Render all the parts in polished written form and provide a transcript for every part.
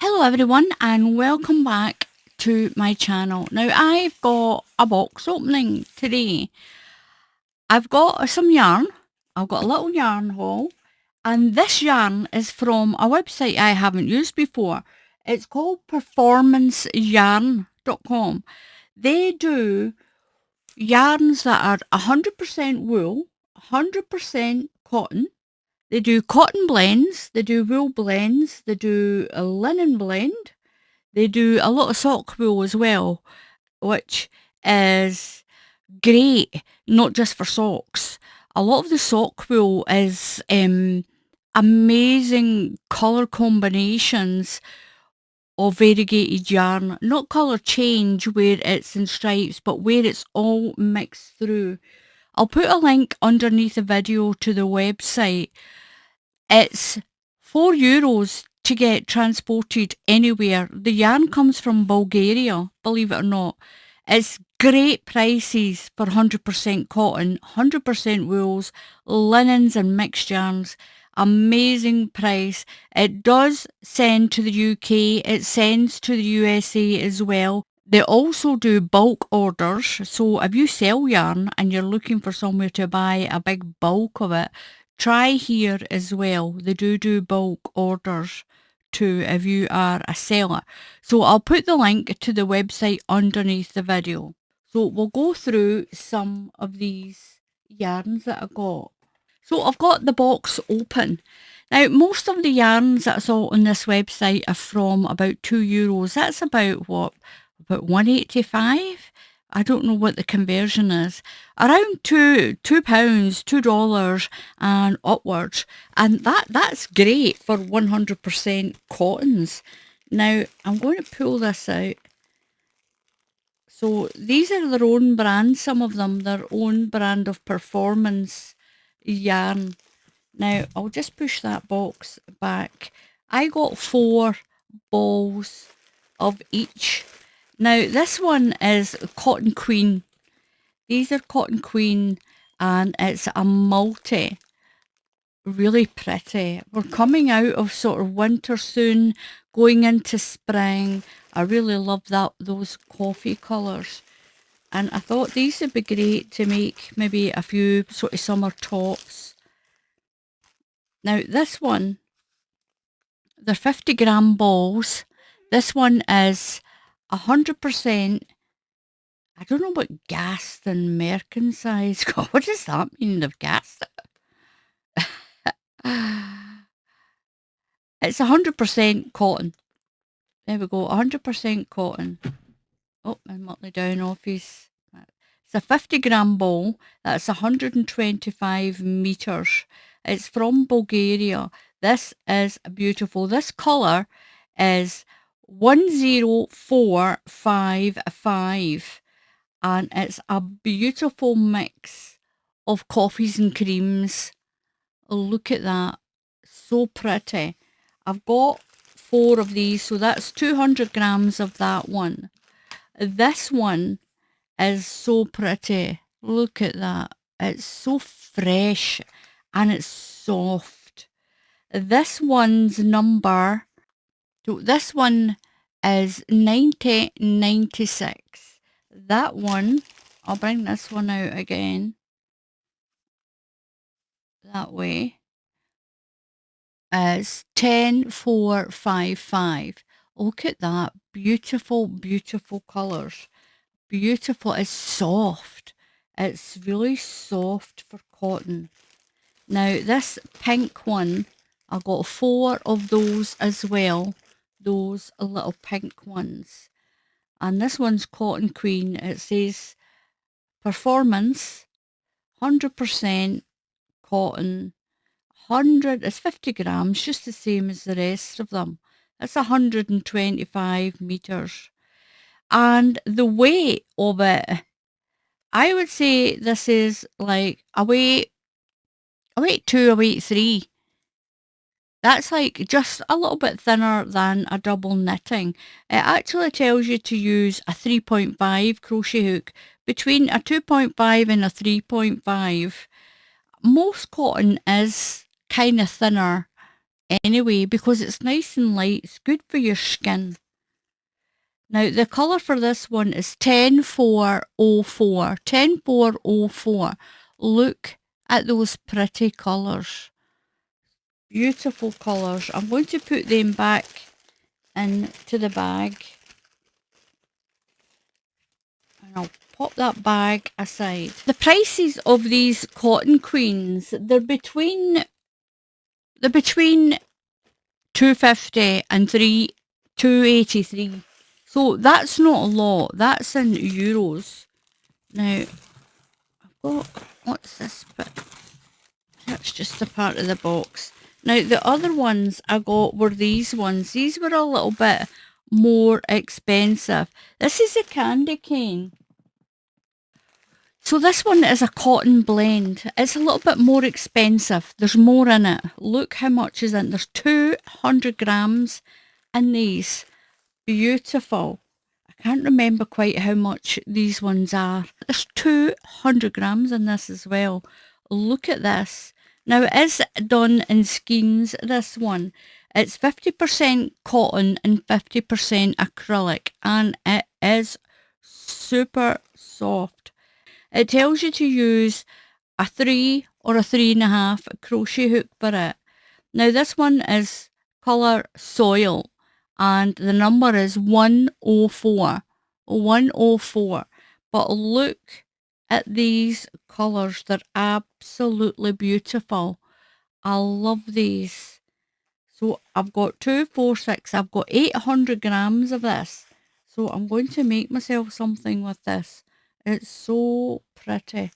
Hello everyone and welcome back to my channel. Now I've got a box opening today. I've got some yarn. I've got a little yarn haul and this yarn is from a website I haven't used before. It's called performanceyarn.com. They do yarns that are 100% wool, 100% cotton. They do cotton blends, they do wool blends, they do a linen blend. They do a lot of sock wool as well, which is great, not just for socks. A lot of the sock wool is amazing colour combinations of variegated yarn. Not colour change where it's in stripes, but where it's all mixed through. I'll put a link underneath the video to the website. It's €4 to get transported anywhere. The yarn comes from Bulgaria, believe it or not. It's great prices for 100% cotton, 100% wools, linens and mixed yarns. Amazing price. It does send to the UK, it sends to the USA as well. They also do bulk orders, so if you sell yarn and you're looking for somewhere to buy a big bulk of it, try here as well. They do bulk orders too if you are a seller. So I'll put the link to the website underneath the video. So we'll go through some of these yarns that I got. So I've got the box open. Now most of the yarns that I saw on this website are from about €2. That's about what? About 185. I don't know what the conversion is. Around £2, $2 and upwards. And that's great for 100% cottons. Now I'm going to pull this out. So these are their own brand, some of them, their own brand of performance yarn. Now I'll just push that box back. I got 4 balls of each. Now this one is Cotton Queen. These are Cotton Queen and it's a multi. Really pretty. We're coming out of sort of winter soon, going into spring. I really love those coffee colours. And I thought these would be great to make maybe a few sort of summer tops. Now this one, they're 50-gram balls. This one is 100%. I don't know what gassed and mercantilized. God, what does that mean? They've gassed it. It's 100% cotton. There we go, 100% cotton. Oh, I'm Muttley down off his. It's a 50-gram ball. That's 125 metres. It's from Bulgaria. This is beautiful. This colour is 10455 and it's a beautiful mix of coffees and creams. Look at that. So pretty. I've got 4 of these, so that's 200 grams of that one. This one is so pretty. Look at that. It's so fresh and it's soft. This one's number, so this one is 9096. That one, I'll bring this one out again. That way. Is 10455. Look at that. Beautiful, beautiful colours. Beautiful. It's soft. It's really soft for cotton. Now this pink one, I got 4 of those as well. Those little pink ones. And this one's Cotton Queen. It says performance, 100% cotton. 100 is 50 grams, just the same as the rest of them. That's 125 metres. And the weight of it, I would say this is like a weight 2, a weight 3. That's like just a little bit thinner than a double knitting. It actually tells you to use a 3.5 crochet hook. Between a 2.5 and a 3.5, most cotton is kind of thinner anyway because it's nice and light. It's good for your skin. Now, the colour for this one is 10404. 10404. Look at those pretty colours. Beautiful colours. I'm going to put them back into the bag. And I'll pop that bag aside. The prices of these cotton queens, they're between 250 and 283. So that's not a lot. That's in euros. Now, I've got, what's this bit? That's just a part of the box. Now, the other ones I got were these ones. These were a little bit more expensive. This is a candy cane. So this one is a cotton blend. It's a little bit more expensive. There's more in it. Look how much is in. There's 200 grams in these. Beautiful. I can't remember quite how much these ones are. There's 200 grams in this as well. Look at this. Now it is done in skeins, this one. It's 50% cotton and 50% acrylic, and it is super soft. It tells you to use a 3 or a 3.5 crochet hook for it. Now this one is colour soil and the number is 104. 104. But look at these colours. They're absolutely beautiful. I love these. So I've got 2, 4, 6. I've got 800 grams of this. So I'm going to make myself something with this. It's so pretty.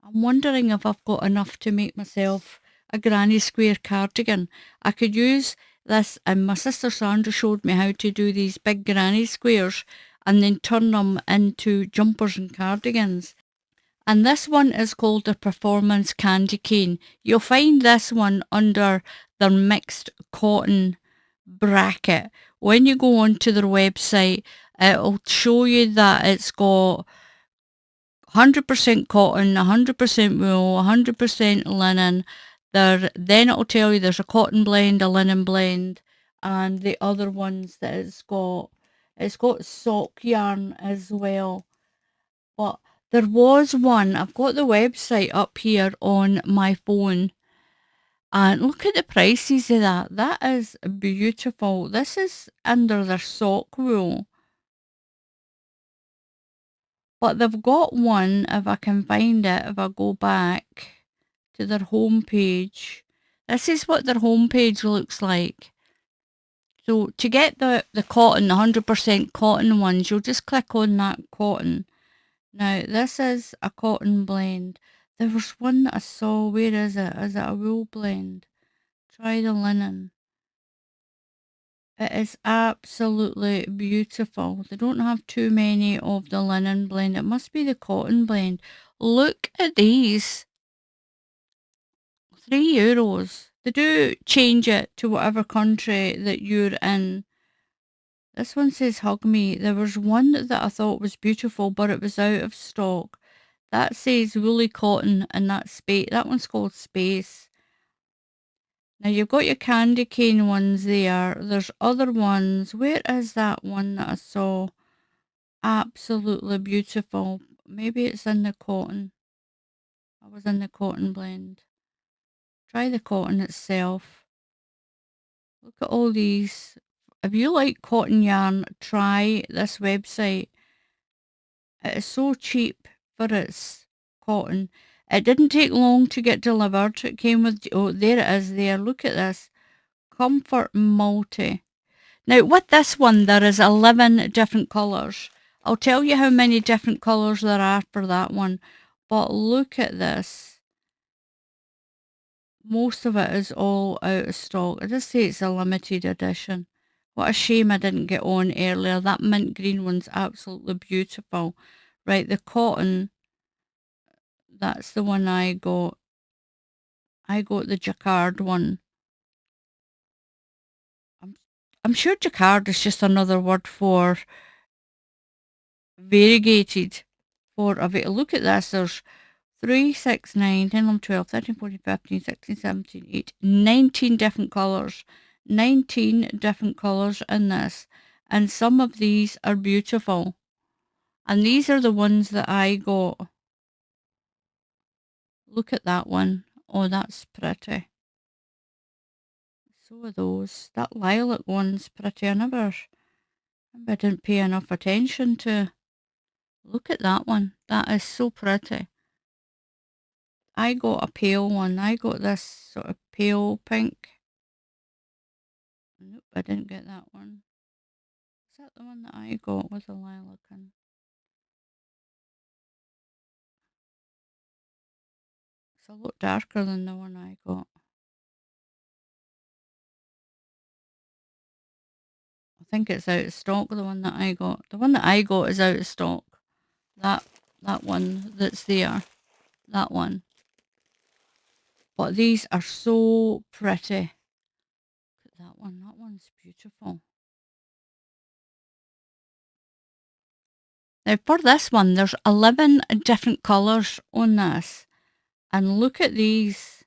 I'm wondering if I've got enough to make myself a granny square cardigan. I could use this, and my sister Sandra showed me how to do these big granny squares and then turn them into jumpers and cardigans. And this one is called the Performance Candy Cane. You'll find this one under their mixed cotton bracket. When you go onto their website, it'll show you that it's got 100% cotton, 100% wool, 100% linen. Then it'll tell you there's a cotton blend, a linen blend, and the other ones that it's got sock yarn as well. But there was one, I've got the website up here on my phone, and look at the prices of that. That is beautiful. This is under their sock wool. But they've got one, if I can find it, if I go back to their homepage. This is what their homepage looks like. So to get the cotton, the 100% cotton ones, you'll just click on that cotton. Now, this is a cotton blend. There was one that I saw. Where is it? Is it a wool blend? Try the linen. It is absolutely beautiful. They don't have too many of the linen blend. It must be the cotton blend. Look at these. €3. They do change it to whatever country that you're in. This one says hug me. There was one that I thought was beautiful, but it was out of stock. That says woolly cotton, and that's space. That one's called Space. Now you've got your candy cane ones there. There's other ones. Where is that one that I saw? Absolutely beautiful. Maybe it's in the cotton. I was in the cotton blend. Try the cotton itself. Look at all these. If you like cotton yarn, try this website. It is so cheap for its cotton. It didn't take long to get delivered. It came with, oh, there it is there. Look at this. Comfort Multi. Now, with this one, there is 11 different colours. I'll tell you how many different colours there are for that one. But look at this. Most of it is all out of stock. I just say it's a limited edition. What a shame I didn't get on earlier. That mint green one's absolutely beautiful. Right, the cotton, that's the one I got. I got the jacquard one. I'm sure jacquard is just another word for variegated. Look at this. There's 3, 6, 9, 10, 11, 12, 13, 14, 15, 16, 17, 18, 19 different colours. 19 different colours in this. And some of these are beautiful. And these are the ones that I got. Look at that one. Oh, that's pretty. So are those. That lilac one's pretty. I didn't pay enough attention to. Look at that one. That is so pretty. I got a pale one. I got this sort of pale pink. Nope, I didn't get that one. Is that the one that I got with the lilac in? It's a lot darker than the one I got. I think it's out of stock, the one that I got. The one that I got is out of stock. That one that's there. That one. But these are so pretty. Look at that one. That one's beautiful. Now for this one, there's 11 different colours on this. And look at these.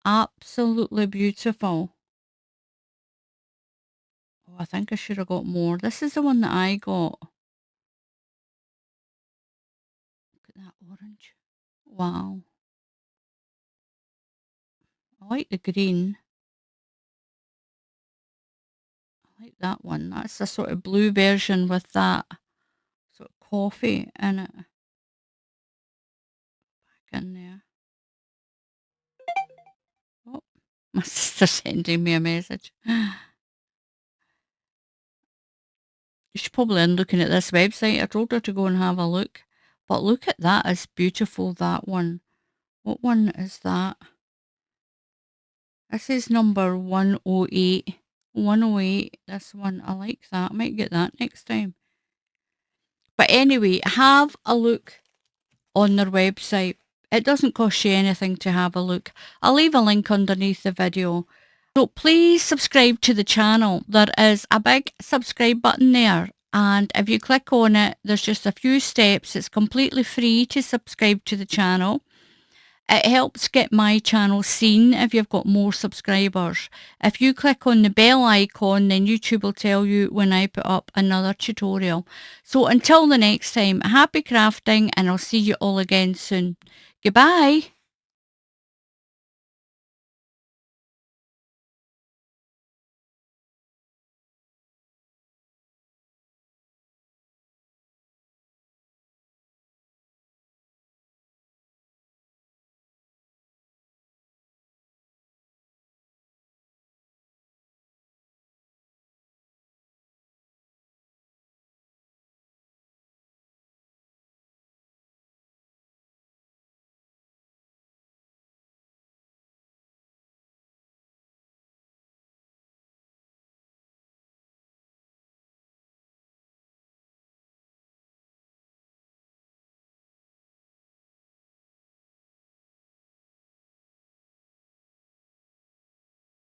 Absolutely beautiful. Oh, I think I should have got more. This is the one that I got. Look at that orange. Wow. I like the green. I like that one. That's a sort of blue version with that sort of coffee in it. Back in there. Oh, my sister's sending me a message. She's probably in looking at this website. I told her to go and have a look. But look at that. It's beautiful, that one. What one is that? This is number 108. 108. This one. I like that. I might get that next time. But anyway, have a look on their website. It doesn't cost you anything to have a look. I'll leave a link underneath the video. So please subscribe to the channel. There is a big subscribe button there. And if you click on it, there's just a few steps. It's completely free to subscribe to the channel. It helps get my channel seen if you've got more subscribers. If you click on the bell icon, then YouTube will tell you when I put up another tutorial. So until the next time, happy crafting, and I'll see you all again soon. Goodbye.